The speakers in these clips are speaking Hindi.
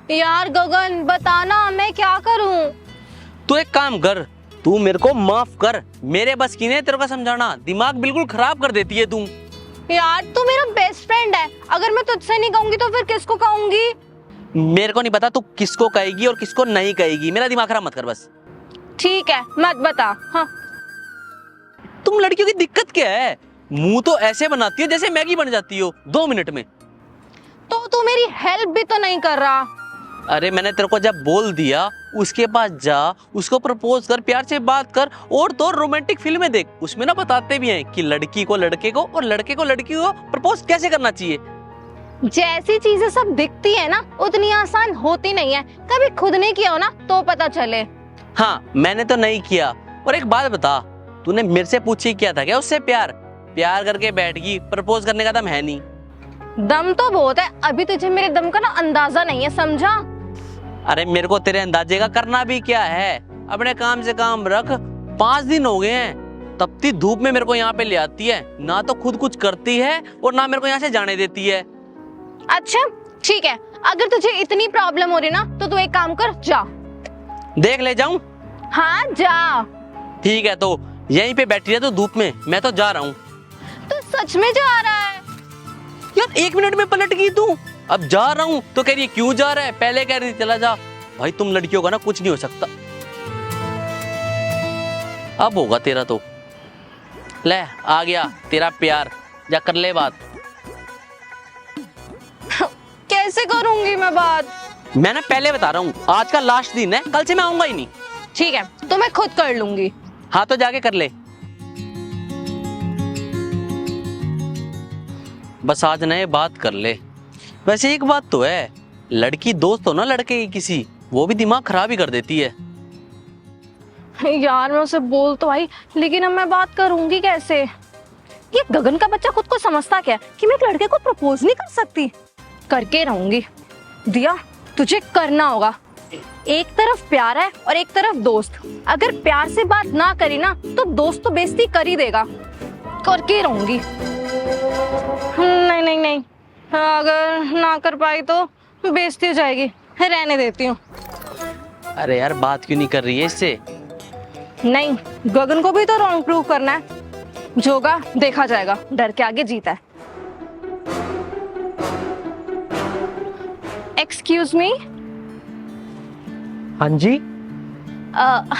यार गगन बताना मैं क्या करूं। तू एक काम कर, तू मेरे को माफ कर। मेरे बस की नहीं तेरे को समझाना, दिमाग बिल्कुल खराब कर देती है तू। यार तू मेरा बेस्ट फ्रेंड है, अगर मैं तुझसे नहीं कहूंगी तो फिर किसको कहूंगी। मेरे को नहीं पता तू किसको कहेगी और किसको नहीं कहेगी, मेरा दिमाग खराब मत कर बस। ठीक है मत बता। हाँ तुम लड़कियों की दिक्कत क्या है? मुंह तो ऐसे बनाती हो जैसे मैगी बन जाती हो 2 मिनट में। तो तू मेरी हेल्प भी तो नहीं कर रहा। अरे मैंने तेरे को जब बोल दिया उसके पास जा, उसको प्रपोज कर, प्यार से बात कर। और तो रोमांटिक फिल्में देख, उसमें ना बताते भी हैं कि लड़की को लड़के को और लड़के को लड़की को प्रपोज कैसे करना चाहिए। जैसी चीजें सब दिखती है ना उतनी आसान होती नहीं है, कभी खुद नहीं किया हो ना तो पता चले। हाँ मैंने तो नहीं किया। और एक बात बता, तूने मेरे से पूछी क्या था क्या उससे प्यार प्यार करके बैठ गई, प्रपोज करने का दम है नहीं। दम तो बहुत है, अभी तुझे मेरे दम का ना अंदाजा नहीं है, समझा। अरे मेरे को तेरे अंदाजे का करना भी क्या है, अपने काम से काम रख। 5 दिन हो गए हैं, तपती धूप में मेरे को यहाँ पे ले आती है, ना तो खुद कुछ करती है और ना मेरे को यहाँ से जाने देती है। अच्छा ठीक है, अगर तुझे इतनी प्रॉब्लम हो रही ना तो तू एक काम कर, जा। देख ले जाऊं? हाँ जा। ठीक है तो यहीं पे बैठी रह तो धूप में, मैं तो जा रहा हूँ। तू सच में जा रहा है? यार 1 मिनट में पलट गई तू। अब जा रहा हूँ तो कह रही है क्यों जा रहा है, पहले कह रही थी चला जा। भाई तुम लड़कियों का ना कुछ नहीं हो सकता। अब होगा तेरा तो। ले आ गया तेरा प्यार, जा कर ले बात। कैसे करूंगी मैं बात? मैं ना पहले बता रहा हूँ, आज का लास्ट दिन है, कल से मैं आऊंगा ही नहीं। ठीक है तो मैं खुद कर लूंगी। हाँ तो जाके कर ले। बस आज ना ये बात कर ले। वैसे एक बात तो है, लड़की दोस्त हो ना लड़के की किसी, वो भी दिमाग खराब ही कर देती है। यार मैं उसे बोल तो आई, लेकिन अब मैं बात करूंगी कैसे? ये गगन का बच्चा खुद को समझता क्या कि मैं एक लड़के को प्रपोज नहीं कर सकती। करके रहूंगी। दिया तुझे करना होगा, एक तरफ प्यार है और एक तरफ दोस्त। अगर प्यार से बात ना करी ना तो दोस्त तो बेइज्जती कर ही देगा। करके रहूंगी। नहीं नहीं नहीं, अगर ना कर पाई तो बेइज्जती हो जाएगी, रहने देती हूँ। अरे यार बात क्यों नहीं कर रही है इससे? नहीं, गगन को भी तो रॉन्ग प्रूव करना है, जो होगा देखा जाएगा, डर के आगे जीता है। Excuse me. हाँ जी।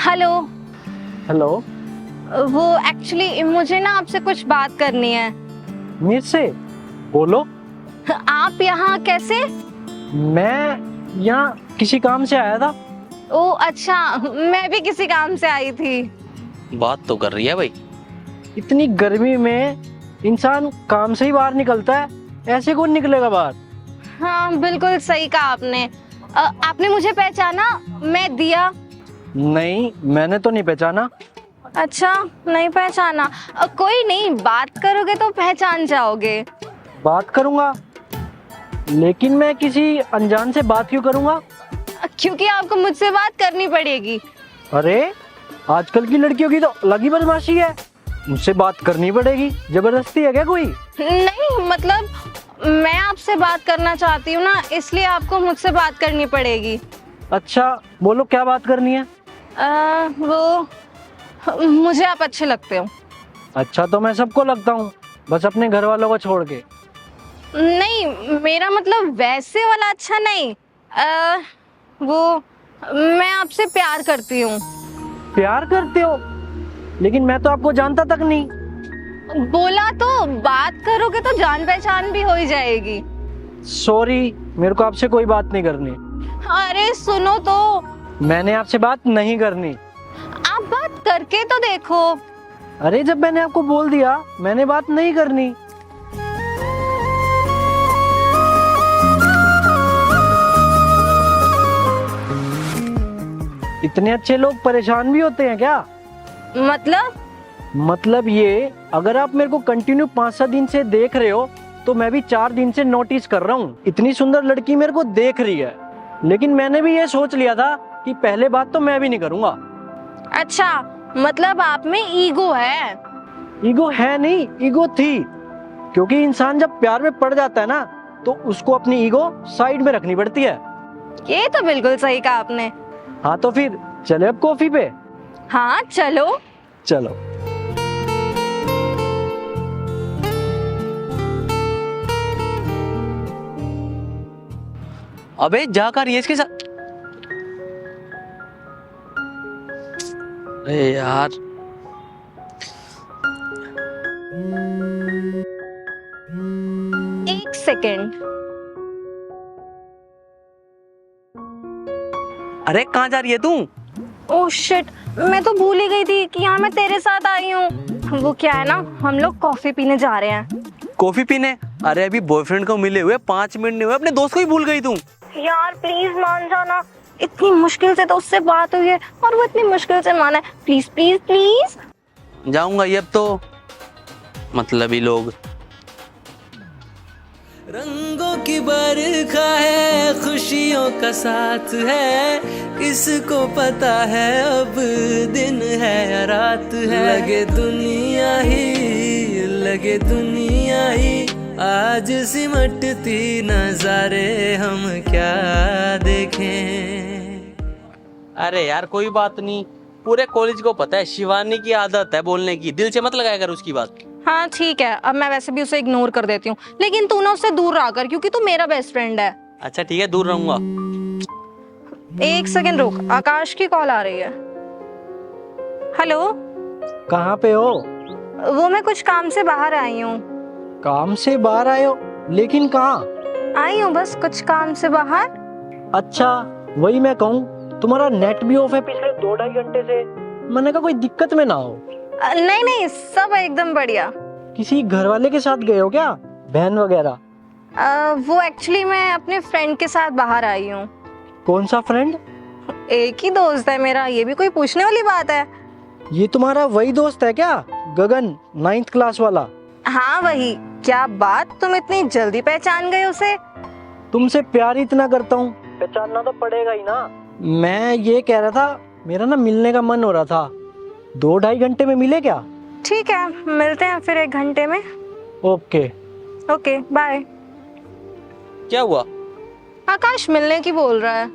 हेलो। हेलो। वो एक्चुअली मुझे ना आपसे कुछ बात करनी है। मेरे से? बोलो। आप यहाँ कैसे? मैं यहाँ किसी काम से आया था। ओ अच्छा, मैं भी किसी काम से आई थी। बात तो कर रही है भाई। इतनी गर्मी में इंसान काम से ही बाहर निकलता है, ऐसे कौन निकलेगा बाहर? हाँ बिल्कुल सही कहा आपने। आपने मुझे पहचाना? मैं दिया। नहीं, मैंने तो नहीं पहचाना। अच्छा नहीं पहचाना, कोई नहीं, बात करोगे तो पहचान जाओगे। बात करूंगा, लेकिन मैं किसी अनजान से बात क्यों करूंगा? क्योंकि आपको मुझसे बात करनी पड़ेगी। अरे आजकल की लड़कियों की तो अलग ही बदमाशी है, मुझसे बात करनी पड़ेगी, जबरदस्ती है क्या कोई? नहीं मतलब मैं आपसे बात करना चाहती हूँ ना, इसलिए आपको मुझसे बात करनी पड़ेगी। अच्छा बोलो, क्या बात करनी है? वो मुझे आप अच्छे लगते हो। अच्छा तो मैं सबको लगता हूँ, बस अपने घर वालों को छोड़ के। नहीं मेरा मतलब वैसे वाला अच्छा नहीं, वो मैं आपसे प्यार करती हूँ। प्यार करते हो? लेकिन मैं तो आपको जानता तक नहीं। बोला तो बात करोगे तो जान पहचान भी हो ही जाएगी। सॉरी, मेरे को आपसे कोई बात नहीं करनी। अरे सुनो तो। मैंने आपसे बात नहीं करनी। आप बात करके तो देखो। अरे जब मैंने आपको बोल दिया मैंने बात नहीं करनी। इतने अच्छे लोग परेशान भी होते हैं क्या? मतलब ये, अगर आप मेरे को कंटिन्यू 5-7 दिन से देख रहे हो तो मैं भी 4 दिन से नोटिस कर रहा हूँ। इतनी सुंदर लड़की मेरे को देख रही है, लेकिन मैंने भी ये सोच लिया था कि पहले बात तो मैं भी नहीं करूंगा। अच्छा मतलब आप में ईगो है? ईगो है नहीं, ईगो थी। क्योंकि इंसान जब प्यार में पड़ जाता है ना तो उसको अपनी ईगो साइड में रखनी पड़ती है। ये तो बिल्कुल सही कहा आपने। हाँ तो फिर चले अब कॉफी पे। हाँ चलो। चलो। अबे जाकर ये इसके साथ। अरे यार एक सेकेंड। अरे कहाँ जा रही है तू? ओह शिट, मैं तो भूल ही गई थी कि यहाँ मैं तेरे साथ आई हूँ। वो क्या है ना, हम लोग कॉफी पीने जा रहे हैं। कॉफी पीने? अरे अभी बॉयफ्रेंड को मिले हुए 5 मिनट नहीं हुए, अपने दोस्त को ही भूल गई तू। यार प्लीज मान जाना, इतनी मुश्किल से तो उससे बात हुई है और वो इतनी मुश्किल से माना है। Please please please. जाऊंगा ये अब तो, मतलब ही लोग। रंगों की बरखा है, खुशियों का साथ है, किसको पता है अब दिन है या रात है। लगे दुनिया ही आज सिमटती, नजारे हम क्या देखें। अरे यार कोई बात नहीं, पूरे कॉलेज को पता है शिवानी की आदत है बोलने की, दिल से मत लगाया कर उसकी बात। हाँ ठीक है, अब मैं वैसे भी उसे इग्नोर कर देती हूँ, लेकिन तू ना उससे दूर रहा कर क्योंकि तू मेरा बेस्ट फ्रेंड है। अच्छा ठीक है, दूर रहूंगा। एक सेकंड रुक, आकाश की कॉल आ रही है। हेलो। कहाँ पे हो? वो मैं कुछ काम से बाहर आई हूँ। काम से बाहर आए हो? लेकिन कहाँ? आई हूँ बस कुछ काम से बाहर। अच्छा वही मैं कहूँ, तुम्हारा नेट भी ऑफ है पिछले 2-2.5 घंटे से। मैंने कहा कोई दिक्कत में ना हो। नहीं नहीं, सब एकदम बढ़िया। किसी घर वाले के साथ गए हो क्या, बहन वगैरह? वो एक्चुअली मैं अपने फ्रेंड के साथ बाहर आई हूँ। कौन सा फ्रेंड? एक ही दोस्त है मेरा, ये भी कोई पूछने वाली बात है? ये तुम्हारा वही दोस्त है क्या, गगन, 9th क्लास वाला? हाँ वही। क्या बात, तुम इतनी जल्दी पहचान गए उसे? तुमसे प्यार इतना करता हूँ, पहचानना तो पड़ेगा ही ना। मैं ये कह रहा था, मेरा ना मिलने का मन हो रहा था, 2-2.5 घंटे में मिले क्या? ठीक है, मिलते हैं फिर 1 घंटे में। ओके। Okay bye. क्या हुआ? आकाश मिलने की बोल रहा है।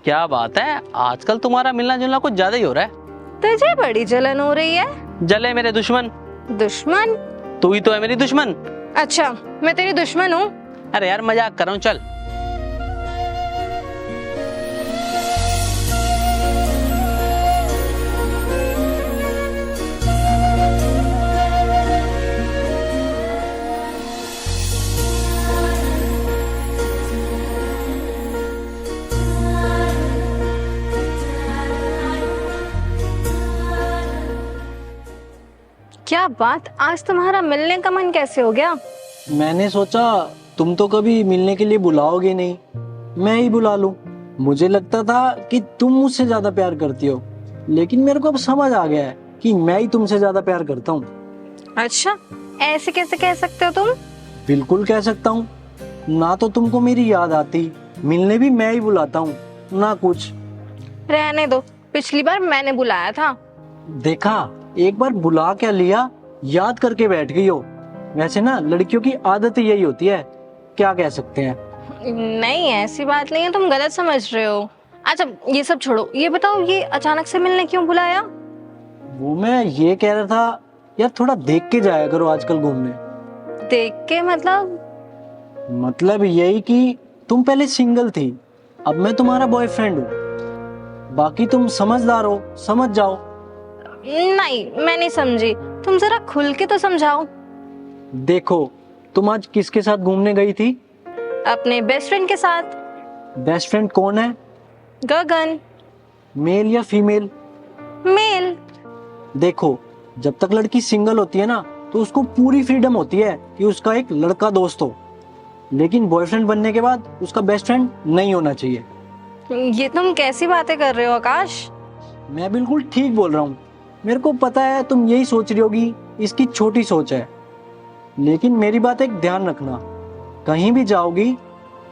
क्या बात है, आजकल तुम्हारा मिलना जुलना कुछ ज्यादा ही हो रहा है। तुझे बड़ी जलन हो रही है। जले मेरे दुश्मन। दुश्मन? तू ही तो है मेरी दुश्मन। अच्छा मैं तेरी दुश्मन हूँ? अरे यार मजाक कर रहा हूँ, चल। क्या बात, आज तुम्हारा मिलने का मन कैसे हो गया? मैंने सोचा तुम तो कभी मिलने के लिए बुलाओगे नहीं, मैं ही बुला लूं। मुझे लगता था कि तुम मुझसे ज्यादा प्यार करती हो, लेकिन मेरे को अब समझ आ गया है कि मैं ही तुमसे ज्यादा प्यार करता हूँ। अच्छा, ऐसे कैसे कह सकते हो तुम? बिल्कुल कह सकता हूँ। ना तो तुमको मेरी याद आती, मिलने भी मैं ही बुलाता हूँ, ना कुछ। रहने दो, पिछली बार मैंने बुलाया था। देखा, एक बार बुला क्या लिया, याद करके बैठ गई हो। वैसे ना लड़कियों की आदत यही होती है, क्या कह सकते हैं। नहीं ऐसी बात नहीं है, तुम गलत समझ रहे हो। अच्छा ये सब छोड़ो, ये बताओ ये अचानक से मिलने क्यों बुलाया? वो मैं ये कह रहा था, यार थोड़ा देख के जाया करो आजकल घूमने। देख के मतलब? मतलब यही कि तुम पहले सिंगल थी, अब मैं तुम्हारा बॉयफ्रेंड हूँ। बाकी तुम समझदार हो, समझ जाओ। नहीं मैं नहीं समझी, तुम जरा खुल के तो समझाओ। देखो, तुम आज किसके साथ घूमने गई थी? अपने बेस्ट फ्रेंड के साथ। बेस्ट फ्रेंड कौन है? गगन। मेल या फीमेल? मेल। देखो, जब तक लड़की सिंगल होती है ना, तो उसको पूरी फ्रीडम होती है कि उसका एक लड़का दोस्त हो, लेकिन बॉयफ्रेंड बनने के बाद उसका बेस्ट फ्रेंड नहीं होना चाहिए। ये तुम कैसी बातें कर रहे हो आकाश? मैं बिल्कुल ठीक बोल रहा हूँ। मेरे को पता है तुम यही सोच रही होगी, इसकी छोटी सोच है, लेकिन मेरी बात एक ध्यान रखना, कहीं भी जाओगी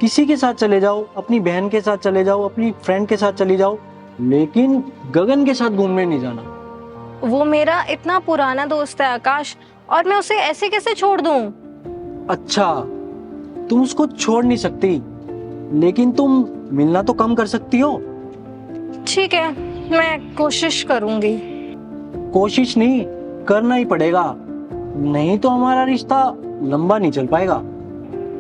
किसी के साथ चले जाओ, अपनी बहन के साथ चले जाओ, अपनी फ्रेंड के साथ चली जाओ, लेकिन गगन के साथ घूमने नहीं जाना। वो मेरा इतना पुराना दोस्त है आकाश, और मैं उसे ऐसे कैसे छोड़ दूं? अच्छा, तुम उसको छोड़ नहीं सकती, लेकिन तुम मिलना तो कम कर सकती हो। ठीक है, मैं कोशिश करूंगी। कोशिश नहीं, करना ही पड़ेगा, नहीं तो हमारा रिश्ता लंबा नहीं चल पाएगा।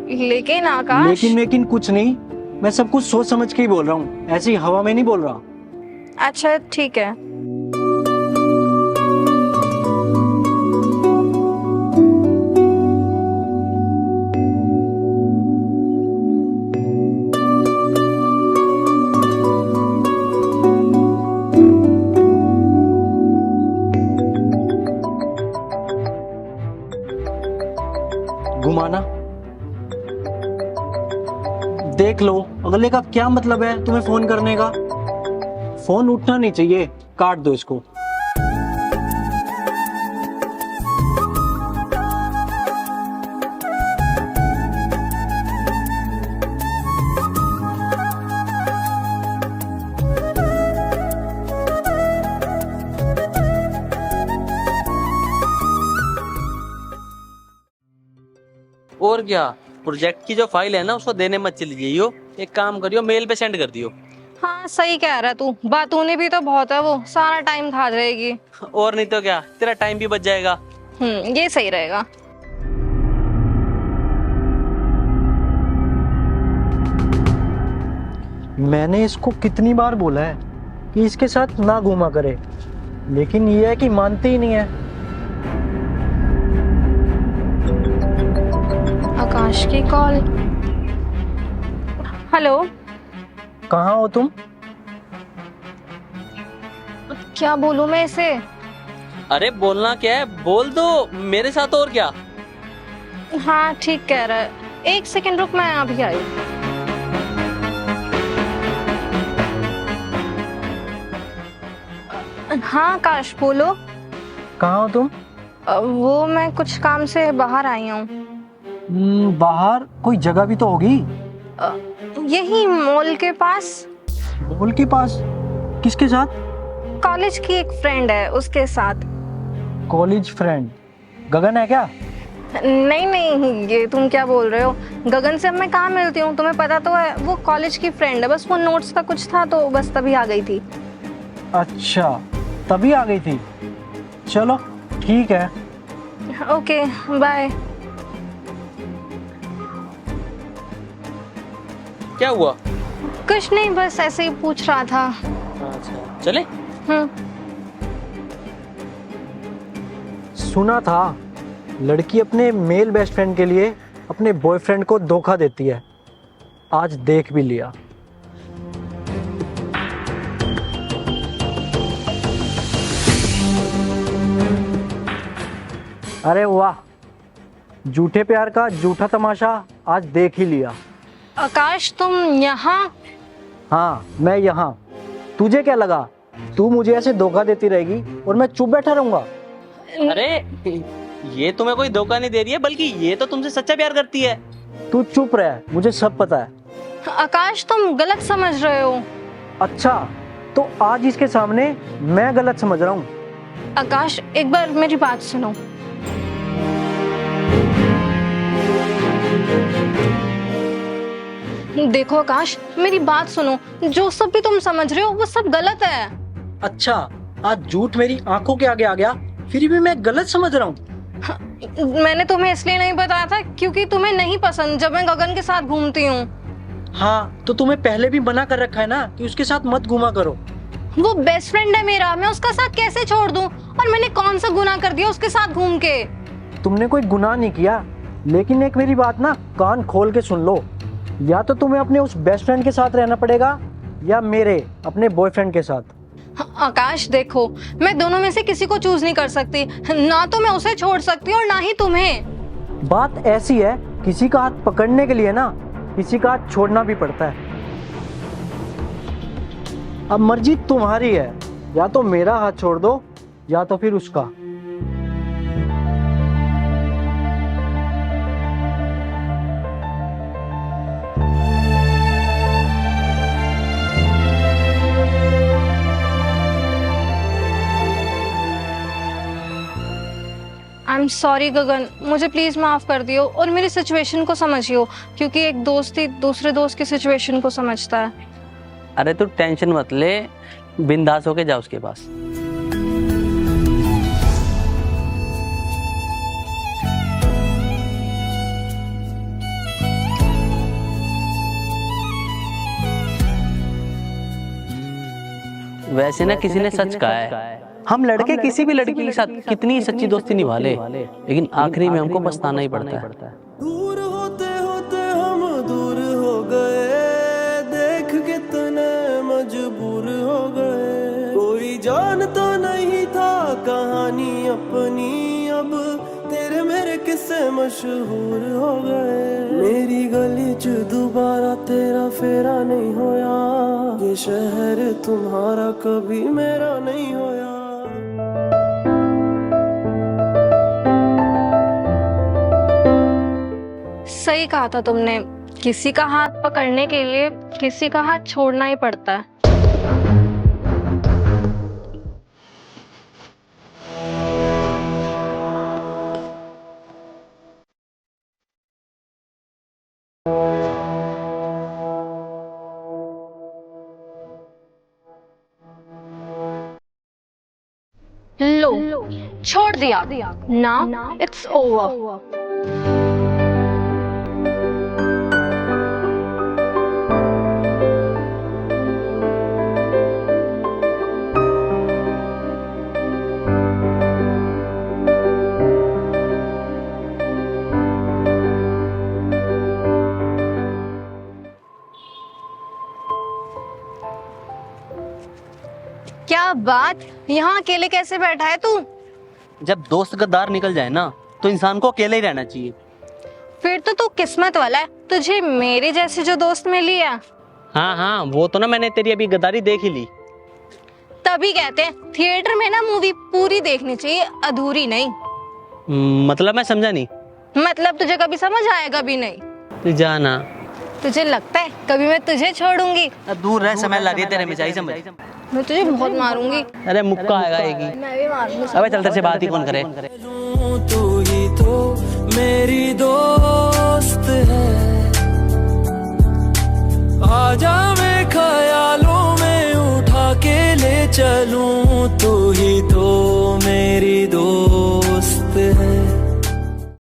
लेकिन आकाश। लेकिन कुछ नहीं, मैं सब कुछ सोच समझ के ही बोल रहा हूँ, ऐसे ही हवा में नहीं बोल रहा। अच्छा ठीक है। घुमाना देख लो, अगले का क्या मतलब है तुम्हें फोन करने का। फोन उठना नहीं चाहिए, काट दो इसको। और क्या, प्रोजेक्ट की जो फाइल है ना उसको देने मत चली जाइयो, एक काम करियो मेल पे सेंड कर दियो। हाँ सही कह रहा तू, बातूने भी तो बहुत है, वो सारा टाइम खा जाएगी। और नहीं तो क्या, तेरा टाइम भी बच जाएगा। ये सही रहेगा। मैंने इसको कितनी बार बोला है कि इसके साथ ना घूमा करे, लेकिन ये है कि मानती ही नहीं है। आकाश की कॉल। हेलो। कहाँ हो तुम? क्या बोलूं मैं इसे? अरे बोलना क्या है, बोल दो, मेरे साथ और क्या। हाँ ठीक कह रहा है, एक सेकंड रुक, मैं अभी आई। हाँ आकाश बोलो। कहाँ हो तुम? वो मैं कुछ काम से बाहर आई हूँ। बाहर कोई जगह भी तो होगी। यही मॉल के पास। मॉल के पास? किसके साथ? कॉलेज की एक फ्रेंड है, उसके साथ। College friend? गगन है क्या? नहीं नहीं, ये तुम क्या बोल रहे हो, गगन से अब मैं कहाँ मिलती हूँ, तुम्हें पता तो है। वो कॉलेज की फ्रेंड है, बस वो नोट्स का कुछ था तो बस तभी आ गई थी। अच्छा, तभी आ गई थी। चलो ठीक है। Okay bye. क्या हुआ? कुछ नहीं, बस ऐसे ही पूछ रहा था। अच्छा चले। सुना था लड़की अपने मेल बेस्ट फ्रेंड के लिए अपने बॉयफ्रेंड को धोखा देती है, आज देख भी लिया। अरे वाह, झूठे प्यार का झूठा तमाशा आज देख ही लिया। आकाश तुम यहाँ? हाँ मैं यहाँ। तुझे क्या लगा तू मुझे ऐसे धोखा देती रहेगी और मैं चुप बैठा रहूंगा? अरे ये तुम्हें कोई धोखा नहीं दे रही है, बल्कि ये तो तुमसे सच्चा प्यार करती है। तू चुप रह, मुझे सब पता है। आकाश तुम गलत समझ रहे हो। अच्छा, तो आज इसके सामने मैं गलत समझ रहा हूँ। आकाश एक बार मेरी बात सुनो। देखो आकाश, मेरी बात सुनो, जो सब भी तुम समझ रहे हो वो सब गलत है। अच्छा, आज झूठ मेरी आंखों के आगे आ गया, फिर भी मैं गलत समझ रहा हूँ। मैंने तुम्हें इसलिए नहीं बताया था क्योंकि तुम्हें नहीं पसंद जब मैं गगन के साथ घूमती हूँ। हाँ, तो तुम्हें पहले भी मना कर रखा है ना कि उसके साथ मत घूमा करो। वो बेस्ट फ्रेंड है मेरा, मैं उसका साथ कैसे छोड़ दूँ? और मैंने कौन सा गुनाह कर दिया उसके साथ घूम के? तुमने कोई गुनाह नहीं किया, लेकिन एक मेरी बात ना कान खोल के सुन लो। या तो तुम्हें अपने उस बेस्ट फ्रेंड के साथ रहना पड़ेगा या मेरे अपने बॉयफ्रेंड के साथ। आकाश देखो, मैं दोनों में से किसी को चूज नहीं कर सकती, ना तो मैं उसे छोड़ सकती और ना ही तुम्हें। बात ऐसी है, किसी का हाथ पकड़ने के लिए ना किसी का हाथ छोड़ना भी पड़ता है। अब मर्जी तुम्हारी है, या तो मेरा हाथ छोड़ दो या तो फिर उसका। आई एम सॉरी गगन, मुझे प्लीज माफ कर दियो और मेरी सिचुएशन को समझियो, क्योंकि एक दोस्त ही दूसरे दोस्त की सिचुएशन को समझता है। अरे तू टेंशन मत ले, बिंदास होके जा उसके पास। वैसे ना किसी ने सच कहा है, हम लड़के किसी भी लड़की के साथ कितनी सच्ची दोस्ती निभा ले, लेकिन आखिरी में हमको पछताना ही पड़ता है। दूर होते होते हम दूर हो गए, देख कितने मजबूर हो गए। कोई जानता नहीं था कहानी अपनी, अब तेरे मेरे किस्से मशहूर हो गए। मेरी गली च दोबारा तेरा फेरा नहीं होया, ये शहर तुम्हारा कभी मेरा नहीं होया। सही कहा था तुमने, किसी का हाथ पकड़ने के लिए किसी का हाथ छोड़ना ही पड़ता है। लो, छोड़ दिया। Now it's over. क्या बात, यहाँ अकेले कैसे बैठा है तू? जब दोस्त गद्दार निकल जाए ना, तो इंसान को अकेले ही रहना चाहिए। फिर तो तू किस्मत वाला है, तुझे मेरे जैसे जो दोस्त मिली है। हाँ हाँ, वो तो ना मैंने तेरी अभी गद्दारी देख ही ली। तभी कहते हैं थिएटर में ना मूवी पूरी देखनी चाहिए, अधूरी नहीं। मतलब मैं समझा नहीं। मतलब तुझे कभी समझ आएगा भी नहीं। तू जाना। तुझे लगता है कभी मैं तुझे छोड़ूंगी? दूर रह, समय ला रही है तेरे मिजाई समझ। मैं तुझे बहुत मारूंगी। अरे मुक्का आएगा एक ही। मैं भी मारूंगी। अबे चल, तेरे से बात ही कौन करे। तू ही तो मेरी दोस्त है, आजा मैं ख्यालों में उठा के ले चलूं तो